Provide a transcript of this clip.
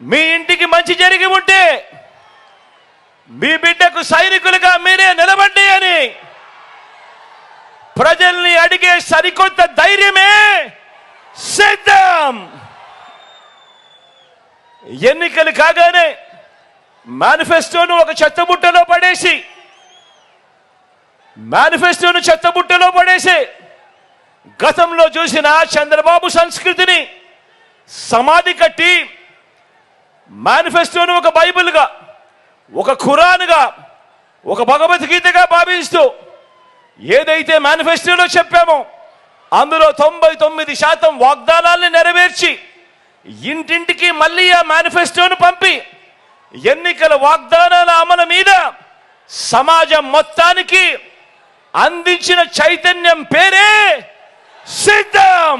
మీ ఇంటికి మంచి జరిగి ఉంటే మీ బిడ్డకు సైనికులుగా మీరే నిలబడి అని ప్రజల్ని అడిగే సరికొత్త ధైర్యమే సిద్ధం. ఎన్నికలు కాగానే మేనిఫెస్టోను ఒక చెత్తబుట్టలో పడేసి గతంలో చూసిన చంద్రబాబు సంస్కృతిని సమాధి కట్టి మేనిఫెస్టోను ఒక బైబిల్గా, ఒక ఖురాన్గా, ఒక భగవద్గీతగా భావిస్తూ ఏదైతే మేనిఫెస్టోలో చెప్పామో అందులో 99% వాగ్దానాల్ని నెరవేర్చి ఇంటింటికి మళ్ళీ ఆ మేనిఫెస్టోను పంపి ఎన్నికల వాగ్దానాల అమలు మీద సమాజం మొత్తానికి అందించిన చైతన్యం పేరే సిద్ధం.